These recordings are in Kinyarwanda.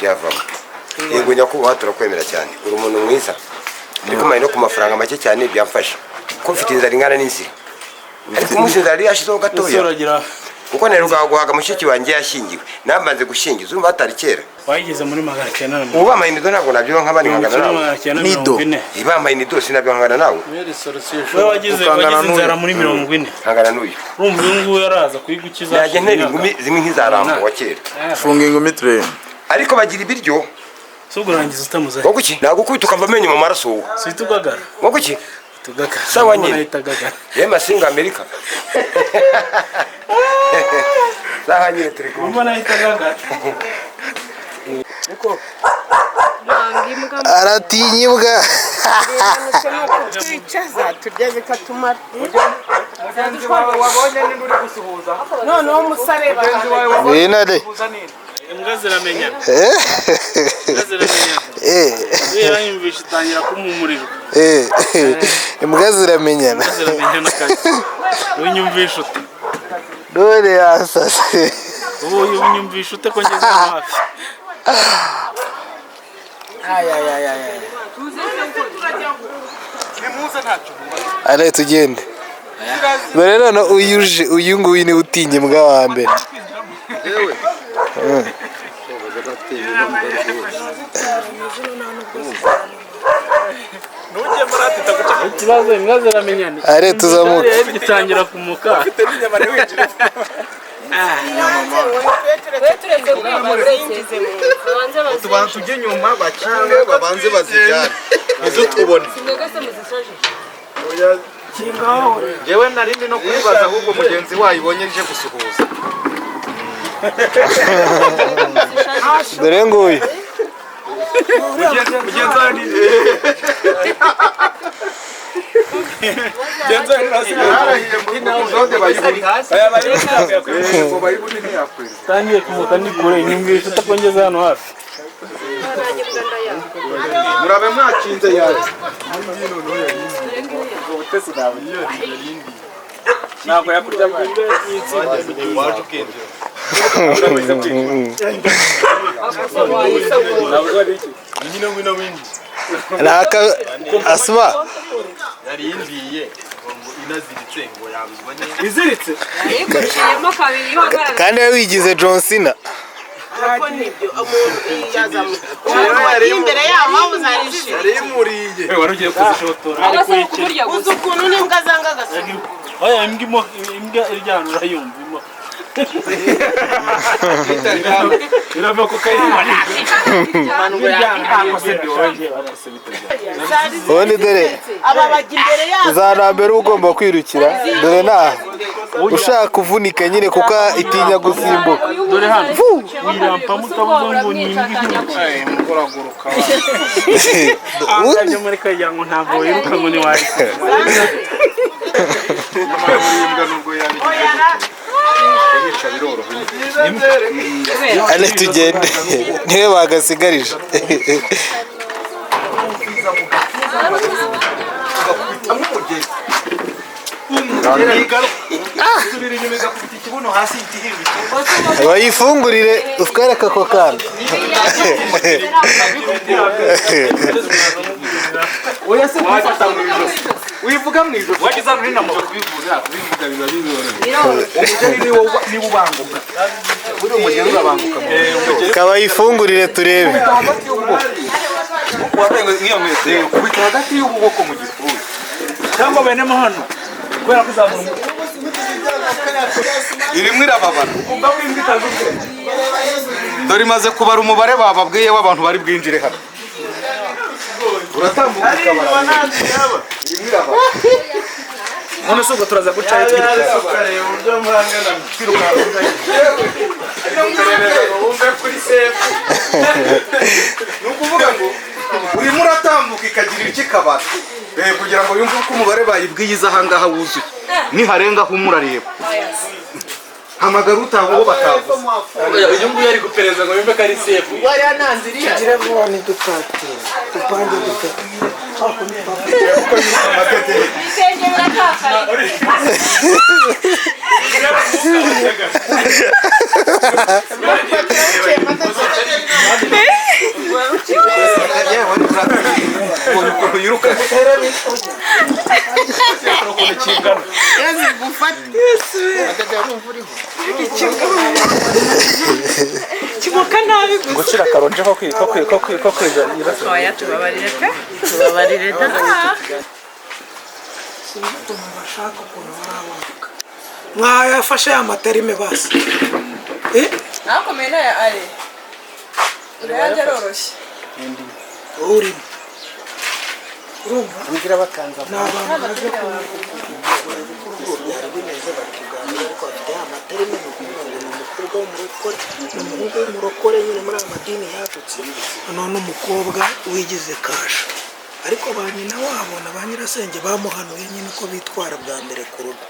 byavamo. Yego nyakubahwa turakwemera cyane uri umuntu mwiza ariko mari no ku mafaranga make cyane byamfasha ko mfite inzara ingana n'inzira ariko umuzinzara yari yashizeho gatoya kuko nero guhaga mushiki wanjye yashingiwe nambanze gushingiza urumva atari kera wayigeze muri 900 ubu bamaye nido ntabwo nabyo nk'abandi ngana nawe nido ibamaye nido sinabyo ngana nawe wewe wagize inzara muri 40 ngana n'uyu urumva ngo yaraza kuyigukiza yaje nteri ingumi zimwe nk'izarambo wa kera funga ingumi train ariko bagira ibiryo sugurangiza utamuzaye ngo kuki nagukubita ukava amenyo mu maraso wowe situgagara ngo kuki tugaka sawa nyine yema singa Amerika sawa nyine turi kumwe mbona itagagara niko aratinyibwa twicaza tugeze katumara mugenzi wawe wabonye ni uri gusuhuza none umusare binade imbwa ziramenya yanyumvisha itangira kumumuriro imbwa ziramenyana kazi unyumvisha ute dore yasase ubu unyumvisha ute ko ngeze hafi ale tugende dore none uyu nguyu ni utinye imbwa wa mbere yewe nuje marati taguca ikibazo imbwa ziramenyana ale tuzamuka gitangira kumuka afite n'inyama n'winjira tubanza tujye nyuma bakine babanze bazijyane izo tubone yewe narindi no kwibaza ahubwo mugenzi wayibonye nje gusuhuza dore nguyu mugenzi wandi tangiye kumuka ni kure nyumvisha utakongeza hano hafi murabe mwacinze yawe ntabwo yakurya amande naka asma yari yimbiye ngo inaziritse ngo yabuzwa neza iziritse yikushiyemo kabiri yohagarara kandi we wigize John Cena imbere yaho wabuzarishije yarimuriye wari ugiye kuzishotora ariko kuburya gusa ukuntu n'imbwa zanga gasa oya imbwa iryana urayumva irava ku kayimani ubundi dore aba bajya imbere yaho uzanambere ugomba kwirukira dore naha ushaka kuvunika nyine kuko itinya gusimbuka dore hano wirampa mutabuze ngo nimbwe mukuraguruka akajya muri kajya ngo ntabwo wiruka ngo ni wahise imbwa nubwo yari ale tugende niwe bagasigarije bayifungurire utwereke ako kana oya se kwifata mu ijosi wivuga mu ijosi wagize hano n'inama kubivuga biba bizoranye umugeni ni ubanguka buri umugeni urabanguka kabayifungurire turebe kubita hagati y'ububoko mu gipfuye cyangwa benemo hano kubera kuzamura irimo irababara dore imaze kubara umubare bababwiye w'abantu bari bwinjire hano uratambuka ukabara irimo irababara none se ubwo turaza gucayo ni ukuvuga ngo urimo uratambuka ikagira icyo ikabara kugira ngo yumve ko umubare bayibwiye iza ahangaha wuzuye niharengaho umurareba hamagara utaha uwo batavuze uyu nguyu ari gupereza ngo yumve ko ari sefu wariya ntanziriya tugira vuba ntidukate dupange dutatu ibitenge birakakaye wiruka kimuka nabi gusa gucira karonje ko kwiganira oya tubabarire pe tubabarire da bashaka ukuntu barabamuka mwayafashe amaterime basi nakomeye nayo ari urayaje aroroshye urimo urumva ngira bakanza ni abantu baje bimeze bakiganira ariko bafite amaterime ni ukuvuga ngo ni umukobwa w'umurokore ni umuhungu w'umurokore nyine muri aya madini yadutse noneho n'umukobwa wigize kasha ariko ba nyina wabo na ba nyirasenge bamuhanuye nyine uko bitwara bwa mbere ku rugo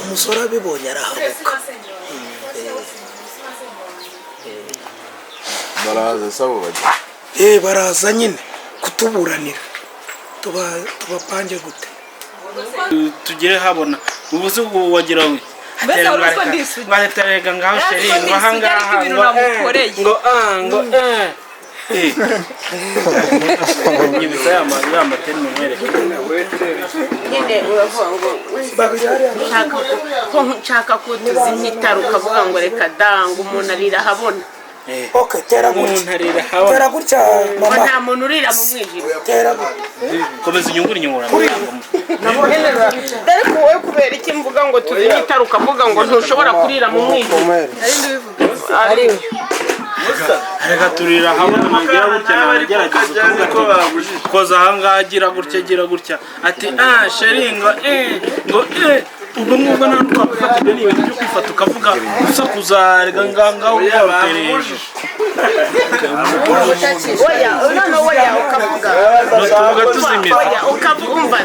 umusore abibonye arahabuka baraza sabo bajya baraza nyine kutuburanira tubapange gute tugire habona ubuze wagira we mbese uriko ndisugi baterega ngaho sheri ngo hangaha ngo nyibisa ya mateni mwereke nyine uravuga ngo nshaka kutuzimyitara ukavuga ngo reka danga umuntu arira habona okay tera gutya tera gutya mama nta muntu urira mu mwijima tera gutya komeza inyungura inyungura ariko wowe kubera iki mvuga ngo tuzimyitara ukavuga ngo ntushobora kurira mu mwijima ari reka turira habona ngira gutya nagerageza kuvuga koza ahangaha agira gutya ati sheri ngo ubwo ngubwo nta twafata ibyo ni ibintu byo kwifata ukavuga gusa kuzarega ngaho uyatereje oya none oya ukavuga tuvuga tuzimira ukavuga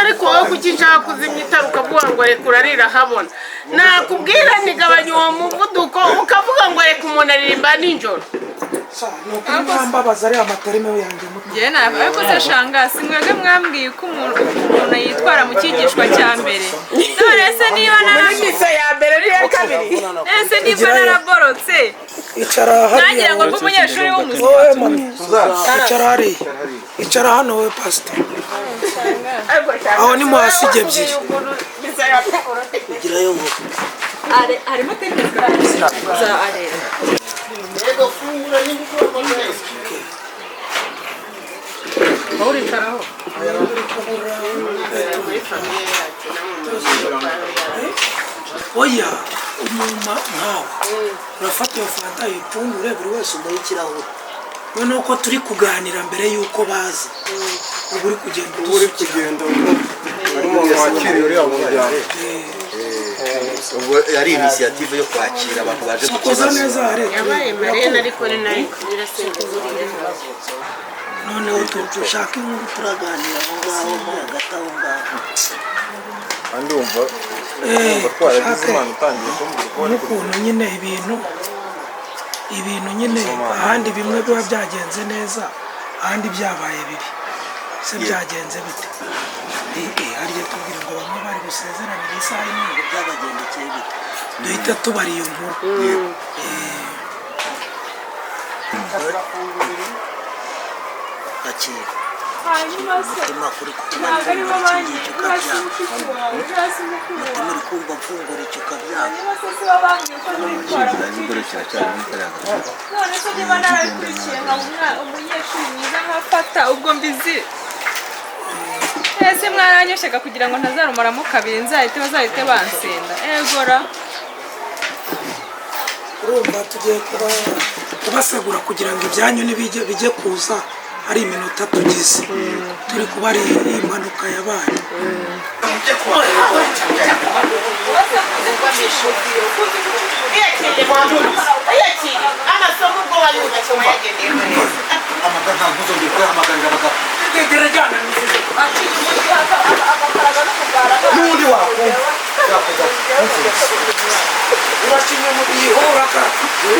ariko wowe kuki nshaka kuzimya itara ukavuga ngo reka urarira habona nakubwira ntigabanya uwo muvuduko ukavuga ngo reka umuntu aririmba nijoro mbabaza ari amaterime yanjye njye nawe ariko se shanga simwebwe mwambwiye ko umuntu yitwara mu cyigishwa cya mbere none se niba ya mbere n'iya kabiri ese niba naraborotse icara nagira ngo mbe umunyeshuri w'umusore wowe mami icara hariya icara hano wowe pastor aho ni muhasige ebyiri ugirayo ngo harimo teknika za arera uricaraho oya unyuma nkawe urafata iyo fanta uyipfundure buri wese umuha ikirahure noneho ko turi kuganira mbere y'uko baza ubu uri kugenda udusukira umuntu wakiriye uriya muryango ubwo ari initiative yo kwakira abantu baje kukoza neza leta yabaye marene ariko ni nayo birasengurira noneho dushaka inkuru turaganira aho ngaho hagati aho ngaho kandi wumva twaragize imana utangiye kumbwira n'ukuntu nyine ibintu nyine ahandi bimwe biba byagenze neza ahandi byabaye bibi se byagenze bite hariya tubwira ngo bamwe bari gusezeranira isaha imwe ngo byabagendekeye bite duhita tubara iyo nkuru akira hanyuma se umutima kuri ntabwo aribo bangiye umutima uri kumva mfungura icyo kabyanga hanyuma se sibo bambwiye ko nitwara mu cyigishwa none se niba narabikurikiye nkaba umunyeshuri mwiza nkafata ubwo mbizi ese mwaranyeshyaga kugira ngo ntazarumaramo kabiri bazahite bansenda egora urumva tugiye kubasegura kugira ngo ibyanyu bijye kuza ari iminota tugize turi kuba ari impanuka yabaye uracinya mu gihura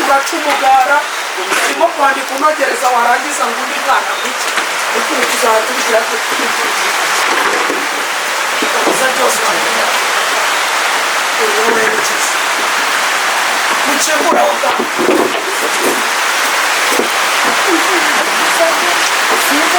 ugaca umugara urimo kwandika unogereza warangiza ngo undi mwana muke ariko ubu tuzaba tubigira tukabuza byose wamenya uwo werekeza mukegura aho ngaho sinzi ko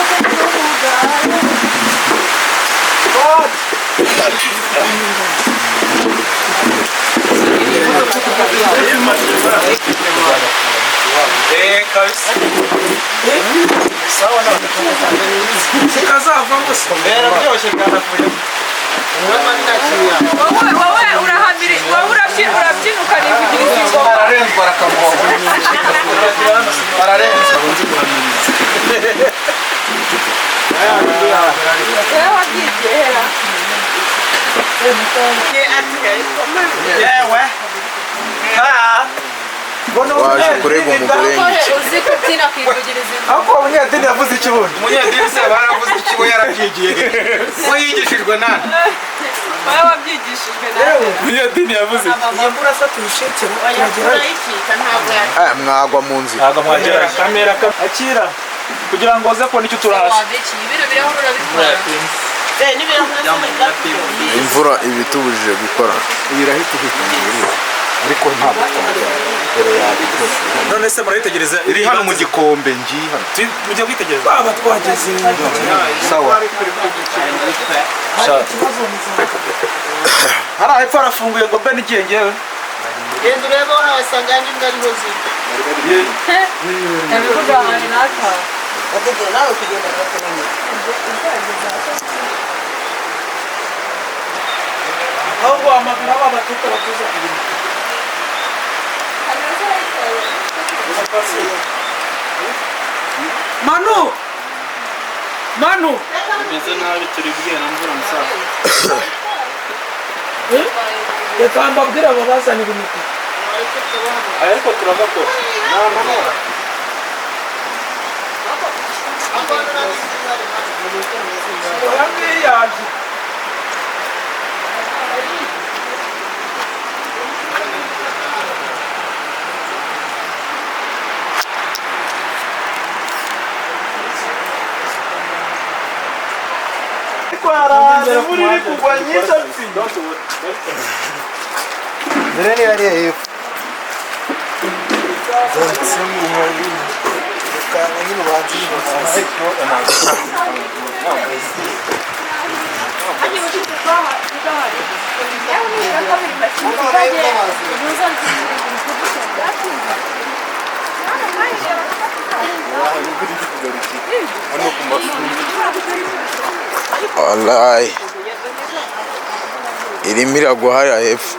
wowe urahamiri wowe urabyina ukanivugiriza ingoma ararenzwa arakamwoba ararenzwa wowe wabyigiye hera yewe waje kurega umugore uzi kubyina akivugiriza ingoma ariko umunyedini yavuze ikibuno umunyedini se baravuze ikigo yarabyigiye ko yigishijwe nani wowe wabyigishijwe nawe umunyedini yavuze yambura afata ibishekero turagerayo mwagwa mu nzira ntabwo mwagera kamera akira kugira ngo uze kubona icyo turahashye wabikiye ibiro biraho urabitwara imvura ibitubujije gukora birahita uhita ariko ntabwo none se murayitegereza iri hano mu gikombe ngiye hano mujya kwitegereza baba twageze sawa hari hepfo harafunguye ngo mbe n'igihe ngewe genda urebe aho wasanga andi mbwa ariho ziri yabivuga ahantu n'ataha nawe kugenda gakomeye ahubwo wahamagara ba batuta batuza ibintu Manu bimeze nabi turi bwira mvura musaza reka mbabwire abo bazanira imiti ariko turagakora yaje imvura iri kugwa nyinshi dore niba ari hepfo wallahi irimo iragwa hariya hepfo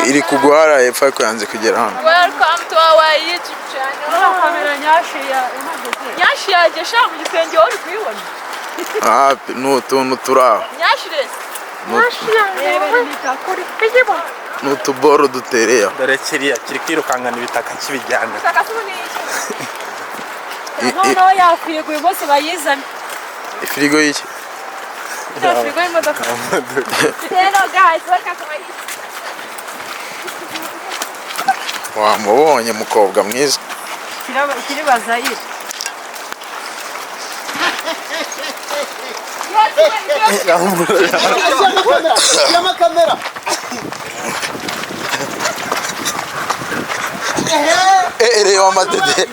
iri kugwa hariya hepfo ariko yanze kugera hano. welcome to our YouTube channel kamera nyashi yaje sha mu gisenge wari kuyibona ni utuntu turi aho ni utuboro dutereye aho dore kiriya kiri kwirukangana ibitaka kibijyana noneho yakwiye uyu munsi bayizane ifirigo y'iki firigo y'imodoka rero guys welcome to my wamubonye mukobwa mwiza kiribaza yiri kamera reba amadede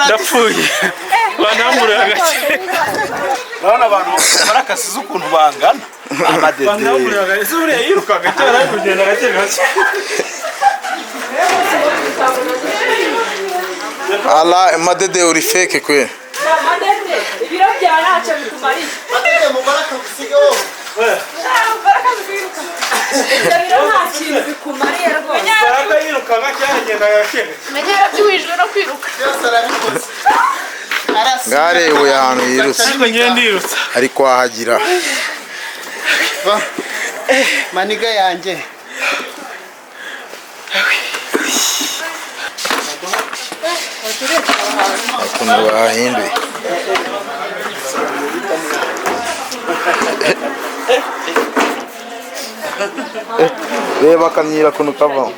ndapfuye banamurira gake urabona abantu barakasize ukuntu bangana banamurira gake ese buriya yirukaga cyane ari kugenda gake gake ala amadede uri fake kwe ibiro byawe ntacyo bikumariye ibiro nta kintu bikumariye rwose baraka yirukaga cyane agenda gake menyera byuwijwe no kwiruka ngarewe ahantu yirutse ariko ngende yirutse ari kwahagira maniga yanjye ukuntu bahinduye reba akamyira kuntu kavamo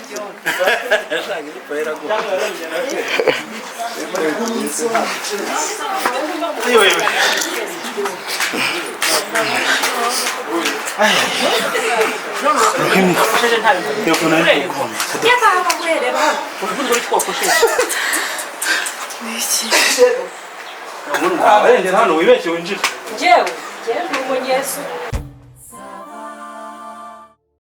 Njyewe ni umunyesu